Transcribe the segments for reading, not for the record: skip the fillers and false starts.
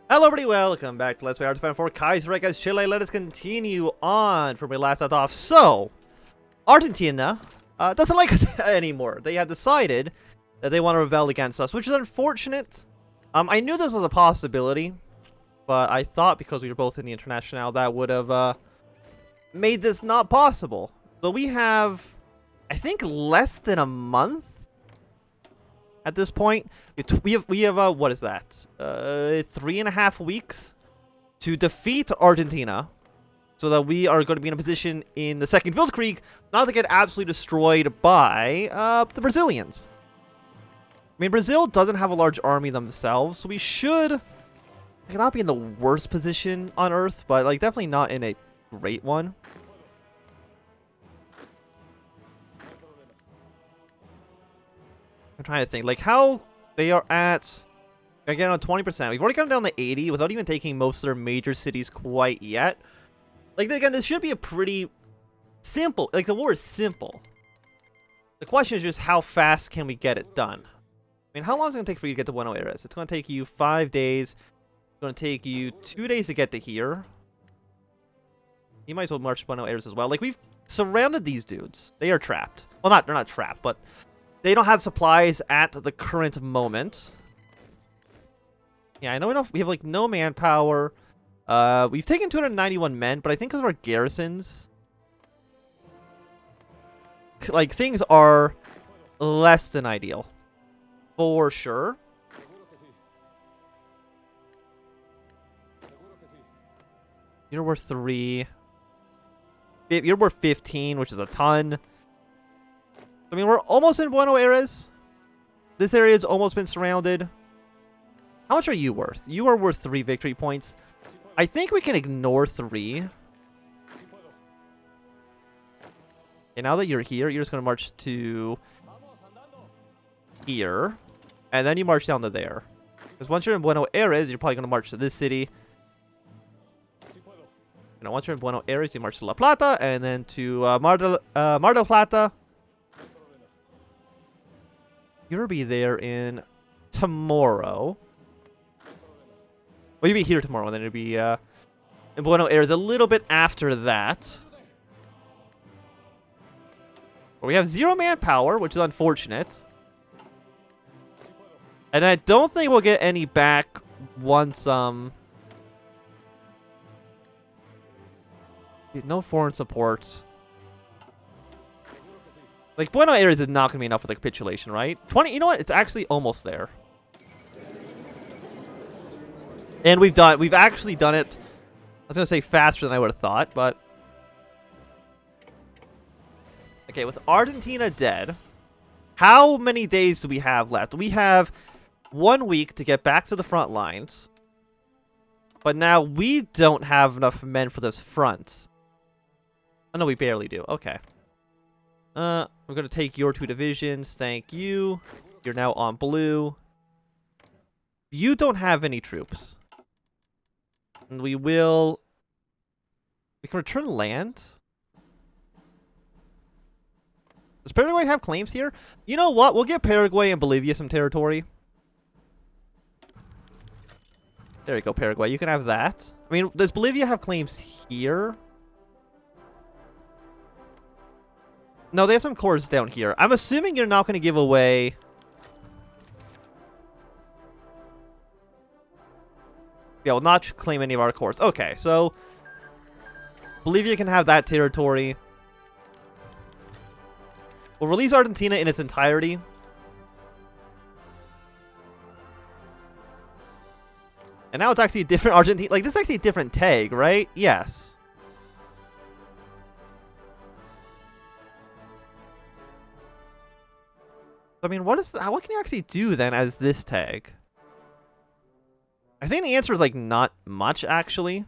Hello everybody, welcome back to Let's Play RGFX Kaiserreich Chile. Let us continue on from where we last left off. So, Argentina doesn't like us anymore. They have decided that they want to rebel against us, which is unfortunate. I knew this was a possibility, but I thought because we were both in the International, that would have made this not possible. So we have, I think, less than a month at this point. We have what is that? 3.5 weeks to defeat Argentina, so that we are going to be in a position in the Second Weltkrieg not to get absolutely destroyed by the Brazilians. I mean, Brazil doesn't have a large army themselves, so we should not be in the worst position on Earth, but like definitely not in a great one. I'm trying to think, like, how they are at. Again, on 20%. We've already gone down to 80 without even taking most of their major cities quite yet. Like, again, this should be a pretty simple. Like, the war is simple. The question is just how fast can we get it done? I mean, how long is it going to take for you to get to Buenos Aires? It's going to take you 5 days. It's going to take you 2 days to get to here. You might as well march to Buenos Aires as well. Like, we've surrounded these dudes. They are trapped. Well, they're not trapped, but they don't have supplies at the current moment. Yeah, I know we have like no manpower. We've taken 291 men, but I think because of our garrisons, like, things are less than ideal. For sure. You're worth 3. You're worth 15, which is a ton. I mean, we're almost in Buenos Aires. This area has almost been surrounded. How much are you worth? You are worth 3 victory points. I think we can ignore 3. Okay, now that you're here, you're just going to march to here. And then you march down to there. Because once you're in Buenos Aires, you're probably going to march to this city. You know, once you're in Buenos Aires, you march to La Plata. And then to Mar del Plata. You'll be there in tomorrow. Well, you'll be here tomorrow, and then it'll be in Buenos Aires a little bit after that. But we have 0 manpower, which is unfortunate. And I don't think we'll get any back once no foreign supports. Like, Buenos Aires is not going to be enough for the capitulation, right? 20, you know what? It's actually almost there. And we've actually done it, I was going to say faster than I would have thought, but. Okay, with Argentina dead, how many days do we have left? We have 1 week to get back to the front lines. But now we don't have enough men for this front. Oh, no, we barely do. Okay. We're going to take your 2 divisions. Thank you. You're now on blue. You don't have any troops. And we can return land. Does Paraguay have claims here? You know what? We'll give Paraguay and Bolivia some territory. There you go, Paraguay. You can have that. I mean, does Bolivia have claims here? No, they have some cores down here. I'm assuming you're not going to give away. Yeah, we'll not claim any of our cores. Okay, so Bolivia can have that territory. We'll release Argentina in its entirety. And now it's actually a different Argentina. Like, this is actually a different tag, right? Yes. I mean, what can you actually do then as this tag? I think the answer is, like, not much, actually.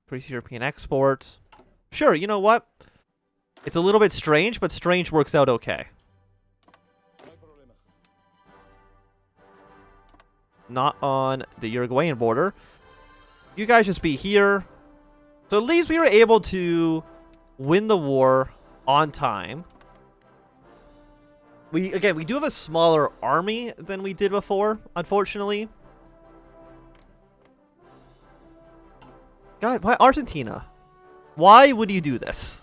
Increase European exports. Sure, you know what? It's a little bit strange, but strange works out okay. Not on the Uruguayan border. You guys just be here. So at least we were able to win the war on time. We do have a smaller army than we did before, unfortunately. God, why Argentina? Why would you do this?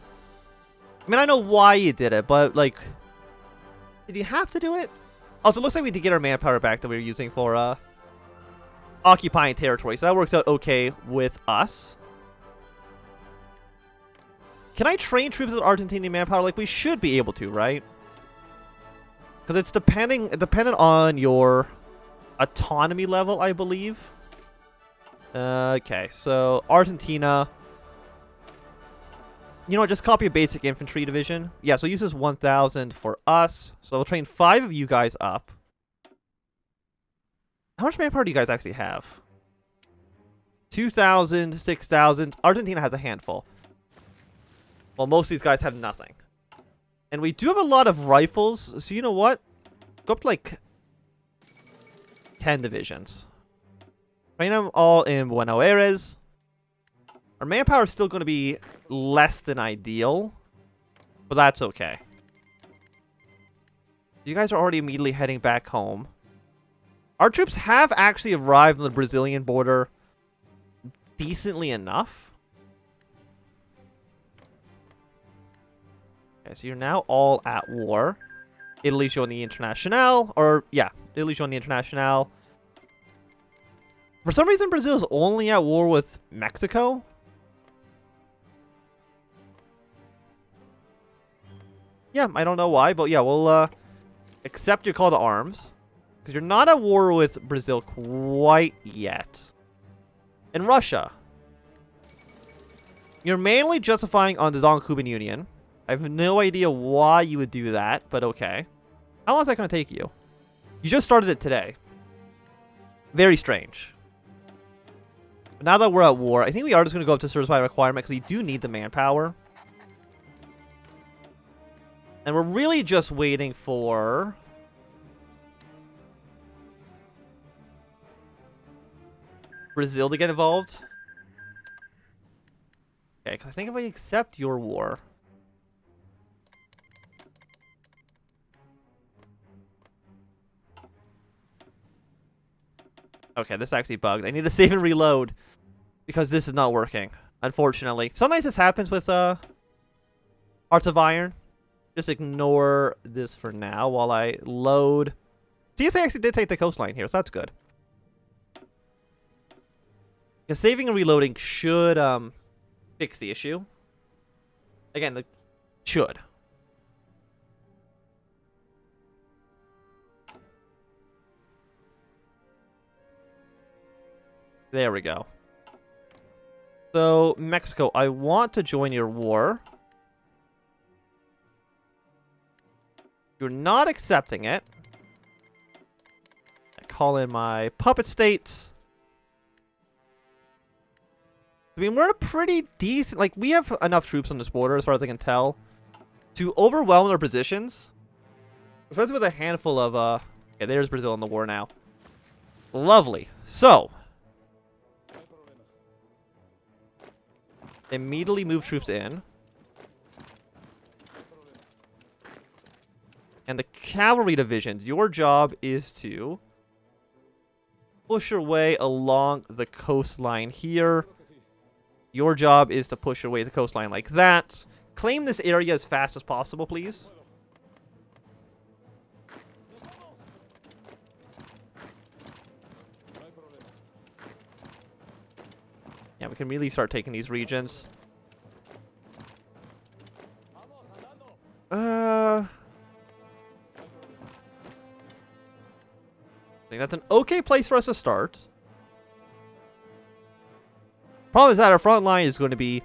I mean, I know why you did it, but, like, did you have to do it? Also, it looks like we did get our manpower back that we were using for, occupying territory, so that works out okay with us. Can I train troops with Argentinian manpower? Like, we should be able to, right? Because it's dependent on your autonomy level, I believe. Okay, so Argentina. You know what, just copy a basic infantry division. Yeah, so use this 1,000 for us. So we'll train 5 of you guys up. How much manpower do you guys actually have? 2,000, 6,000. Argentina has a handful. Well, most of these guys have nothing. And we do have a lot of rifles, so you know what? Go up to like 10 divisions. Train them all in Buenos Aires. Our manpower is still going to be less than ideal, but that's okay. You guys are already immediately heading back home. Our troops have actually arrived on the Brazilian border decently enough. Okay, so you're now all at war. Italy joined the Internationale, or yeah, Italy joined the Internationale. For some reason, Brazil is only at war with Mexico. Yeah, I don't know why, but yeah, we'll accept your call to arms. Because you're not at war with Brazil quite yet. And Russia. You're mainly justifying on the Don-Cuban Union. I have no idea why you would do that, but okay. How long is that going to take you? You just started it today. Very strange. But now that we're at war, I think we are just going to go up to service by requirement because we do need the manpower. And we're really just waiting for... Brazil to get involved. Okay, because I think if we accept your war... Okay, this actually bugged. I need to save and reload. Because this is not working, unfortunately. Sometimes this happens with Hearts of Iron. Just ignore this for now while I load. TSA actually did take the coastline here, so that's good. Because saving and reloading should fix the issue. Again, should. There we go. So, Mexico, I want to join your war. You're not accepting it. I call in my puppet states. I mean, we're in a pretty decent... Like, we have enough troops on this border, as far as I can tell, to overwhelm their positions. Especially with a handful of... Okay, there's Brazil in the war now. Lovely. So... Immediately move troops in. And the cavalry divisions, your job is to push your way along the coastline here. Your job is to push your way to the coastline like that. Claim this area as fast as possible, please. Yeah, we can really start taking these regions. I think that's an okay place for us to start. Problem is that our front line is going to be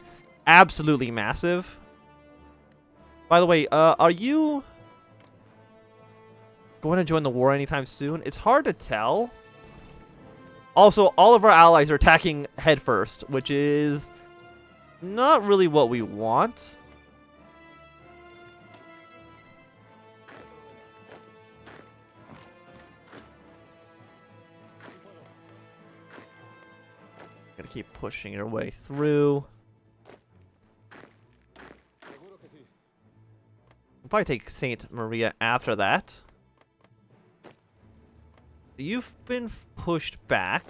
absolutely massive. By the way, are you going to join the war anytime soon? It's hard to tell. Also, all of our allies are attacking headfirst, which is not really what we want. Gonna keep pushing your way through. We'll probably take Saint Maria after that. You've been pushed back.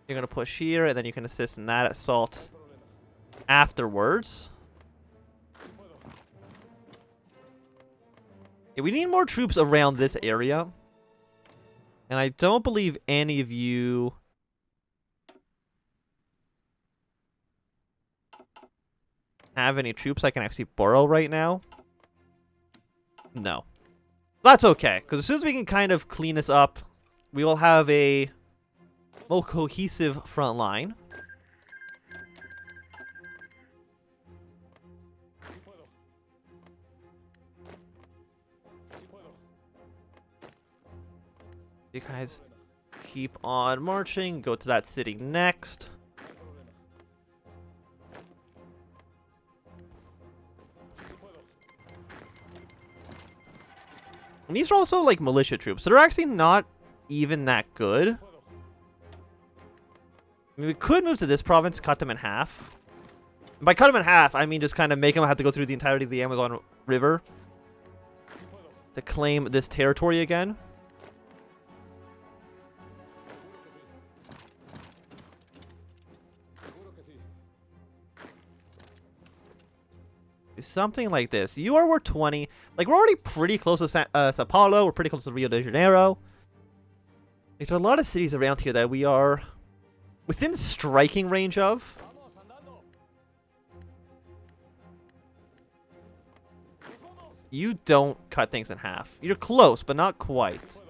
You're going to push here, and then you can assist in that assault afterwards. Yeah, we need more troops around this area. And I don't believe any of you have any troops I can actually borrow right now. No. That's okay, because as soon as we can kind of clean this up, we will have a more cohesive front line. You guys keep on marching, go to that city next. And these are also like militia troops, so they're actually not even that good. I mean, we could move to this province, cut them in half. And by cut them in half, I mean just kind of make them have to go through the entirety of the Amazon River to claim this territory again. Something like this. You are worth 20. Like, we're already pretty close to Sao Paulo. We're pretty close to Rio de Janeiro. There's a lot of cities around here that we are within striking range of. You don't cut things in half. You're close, but not quite.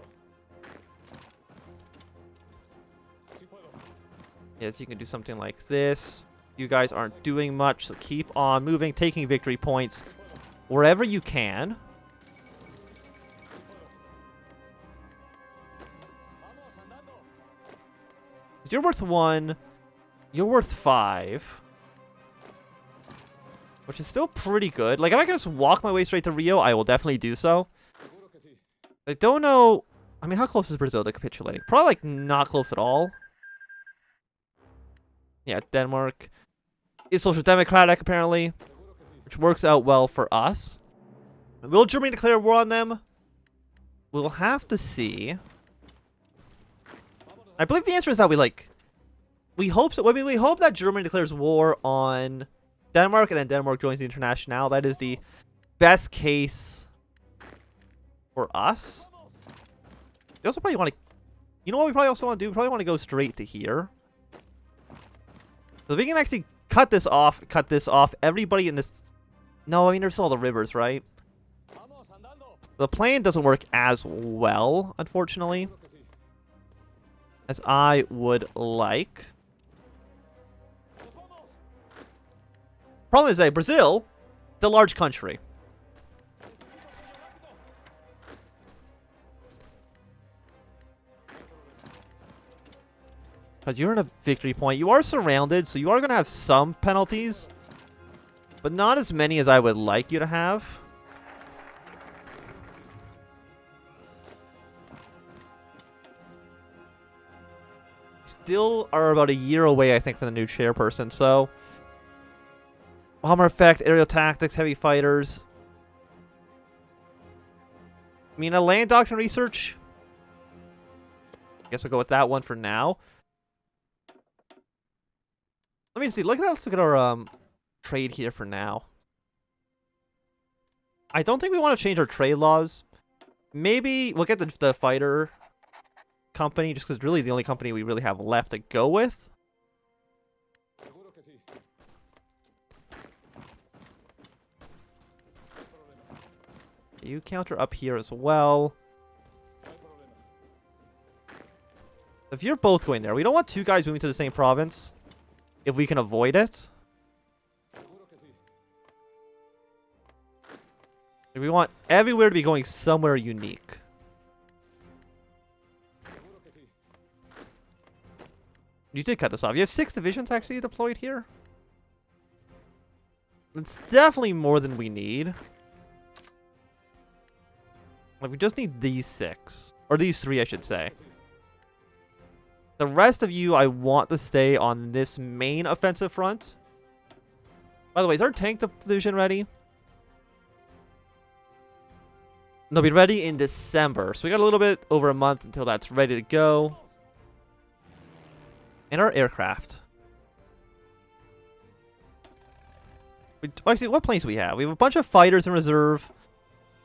Yes, you can do something like this. You guys aren't doing much, so keep on moving, taking victory points wherever you can. You're worth 1. You're worth 5. Which is still pretty good. Like, if I can just walk my way straight to Rio, I will definitely do so. I don't know... I mean, how close is Brazil to capitulating? Probably, like, not close at all. Yeah, Denmark is social democratic, apparently, which works out well for us. Will Germany declare war on them? We'll have to see. I believe the answer is that we hope so. I mean, we hope that Germany declares war on Denmark, and then Denmark joins the International. That is the best case for us. We also probably want to... You know what we probably also want to do? We probably want to go straight to here. So we can actually cut this off, everybody in this... No, I mean, there's all the rivers, right? The plan doesn't work as well, unfortunately, as I would like. Problem is that Brazil, the large country. Because you're in a victory point. You are surrounded, so you are going to have some penalties. But not as many as I would like you to have. Still are about a year away, I think, from the new chairperson, so... Bomber effect, aerial tactics, heavy fighters. I mean, a land doctrine research. I guess we'll go with that one for now. Let me see. Let's look at our trade here for now. I don't think we want to change our trade laws. Maybe we'll get the fighter company, just because it's really the only company we really have left to go with. You counter up here as well. If you're both going there, we don't want two guys moving to the same province. If we can avoid it. We want everywhere to be going somewhere unique. You did cut this off. You have 6 divisions actually deployed here. It's definitely more than we need. Like, we just need these 6. Or these 3, I should say. The rest of you, I want to stay on this main offensive front. By the way, is our tank division ready? They'll be ready in December. So we got a little bit over a month until that's ready to go. And our aircraft. Actually, what planes do we have? We have a bunch of fighters in reserve.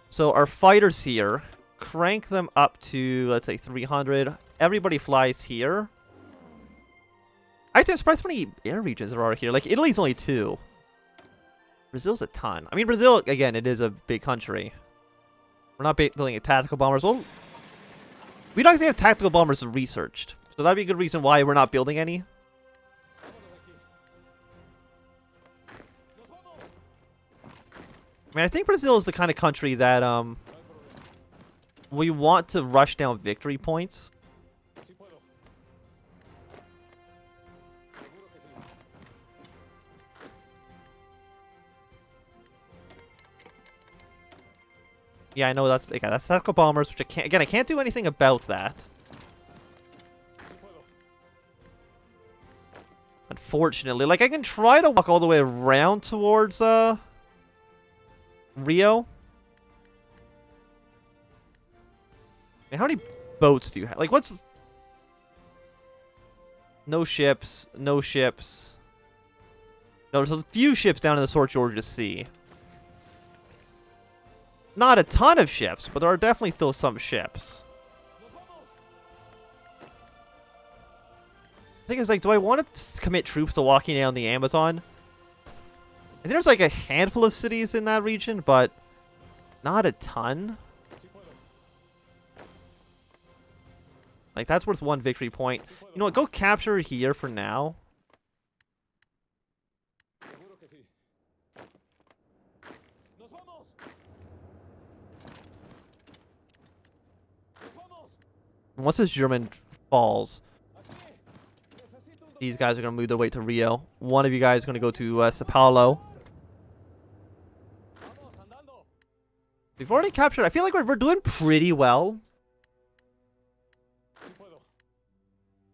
So our fighters here, crank them up to, let's say, 300. Everybody flies here. Actually, I'm surprised how many air regions there are here. Like, Italy's only 2. Brazil's a ton. I mean, Brazil, again, it is a big country. We're not building tactical bombers. Well, we don't actually have tactical bombers researched. So that'd be a good reason why we're not building any. I mean, I think Brazil is the kind of country that we want to rush down victory points. Yeah, I know that's tactical bombers, which I can't do anything about that. Unfortunately, like I can try to walk all the way around towards Rio. And how many boats do you have? Like, what's... No ships. No ships. No, there's a few ships down in the South Georgia Sea. Not a ton of ships, but there are definitely still some ships. The thing is, like, do I want to commit troops to walking down the Amazon? I think there's, like, a handful of cities in that region, but not a ton. Like, that's worth 1 victory point. You know what? Go capture here for now. Once this German falls, these guys are going to move their way to Rio. One of you guys is going to go to Sao Paulo. We've already captured... I feel like we're doing pretty well.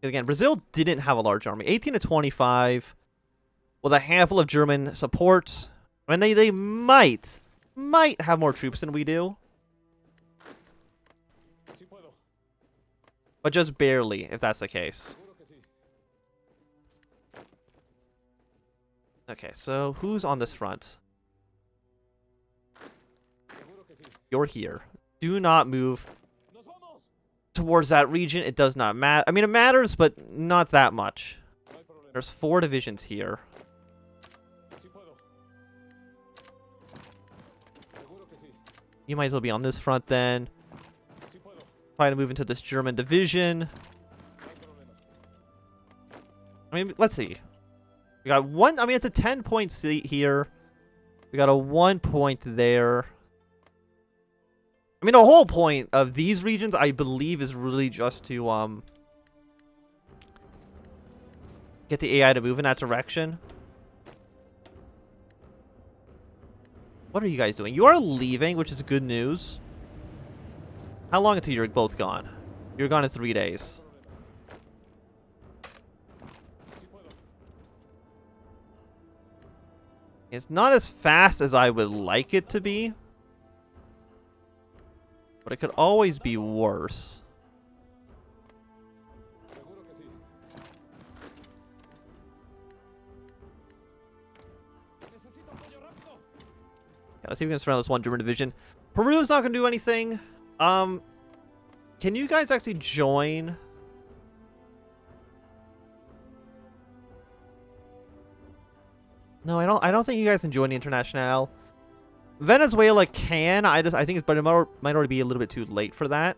Again, Brazil didn't have a large army. 18 to 25 with a handful of German support. I mean, they might have more troops than we do. But just barely, if that's the case. Okay, so who's on this front? You're here. Do not move towards that region. It does not matter. I mean, it matters, but not that much. There's 4 divisions here. You might as well be on this front then. Try to move into this German division. I mean, let's see. We got 1. I mean, it's a 10-point seat here. We got a 1 point there. I mean, the whole point of these regions, I believe, is really just to get the AI to move in that direction. What are you guys doing? You are leaving, which is good news. How long until you're both gone? You're gone in 3 days. It's not as fast as I would like it to be. But it could always be worse. Yeah, let's see if we can surround this 1 German division. Peru's not going to do anything. Can you guys actually join? No, I don't think you guys can join the Internationale. Venezuela can. I think it's, but it might already be a little bit too late for that.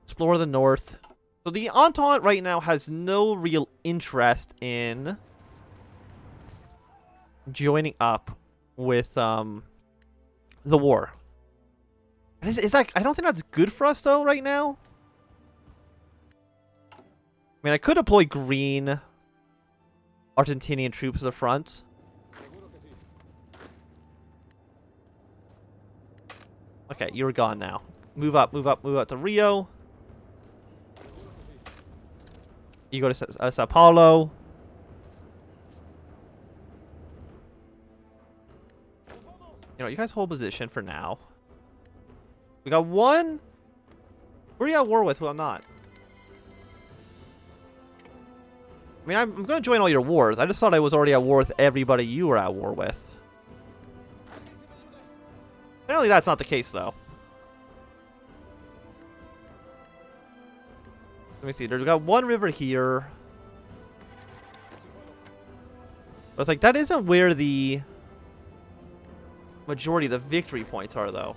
Explore the north. So the Entente right now has no real interest in joining up with the war. Is that, I don't think that's good for us though right now. I mean, I could deploy green Argentinian troops to the front. Okay, you're gone now. Move up to Rio. You go to Sao Paulo. You know, you guys hold position for now. We got one. Who are you at war with? Who I'm not? I mean, I'm going to join all your wars. I just thought I was already at war with everybody you were at war with. Apparently that's not the case, though. Let me see. We've got one river here. But it's like, that isn't where the majority of the victory points are, though.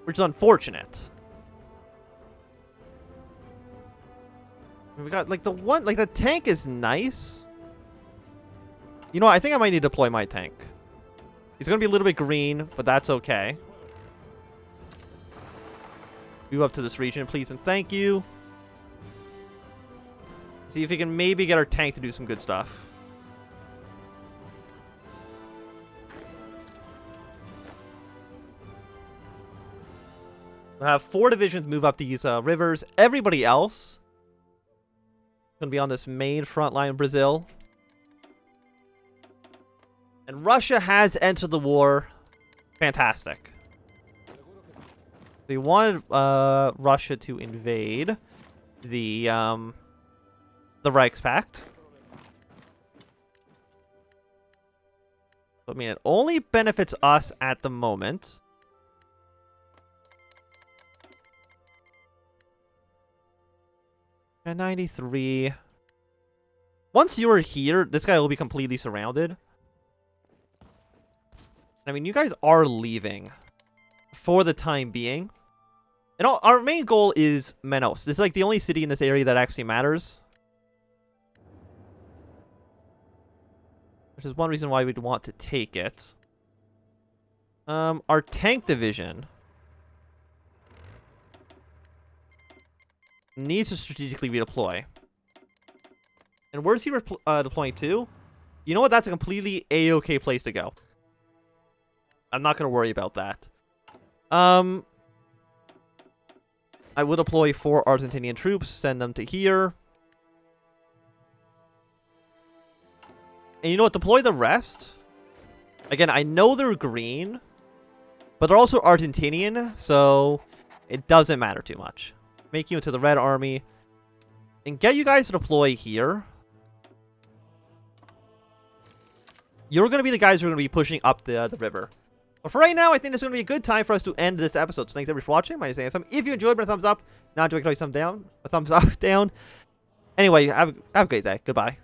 Which is unfortunate. We got, like, the one... Like, the tank is nice. You know what? I think I might need to deploy my tank. He's going to be a little bit green, but that's okay. Move up to this region, please, and thank you. See if we can maybe get our tank to do some good stuff. We'll have 4 divisions move up these rivers. Everybody else is going to be on this main front line in Brazil. And Russia has entered the war. Fantastic. We wanted Russia to invade the Reichspakt. I mean, it only benefits us at the moment. At 93. Once you are here, this guy will be completely surrounded. I mean, you guys are leaving for the time being. And our main goal is Manaus. This is like the only city in this area that actually matters. Which is one reason why we'd want to take it. Our tank division needs to strategically redeploy. And where's he deploying to? You know what? That's a completely A-okay place to go. I'm not going to worry about that. I will deploy 4 Argentinian troops, send them to here. And you know what? Deploy the rest. Again, I know they're green, but they're also Argentinian, so it doesn't matter too much. Make you into the Red Army. And get you guys to deploy here. You're going to be the guys who are going to be pushing up the river. But for right now, I think this is going to be a good time for us to end this episode. So thanks everybody for watching. My name is Sam. If you enjoyed, put a thumbs up. Not enjoyed, a thumbs down. A thumbs up, down. Anyway, have a great day. Goodbye.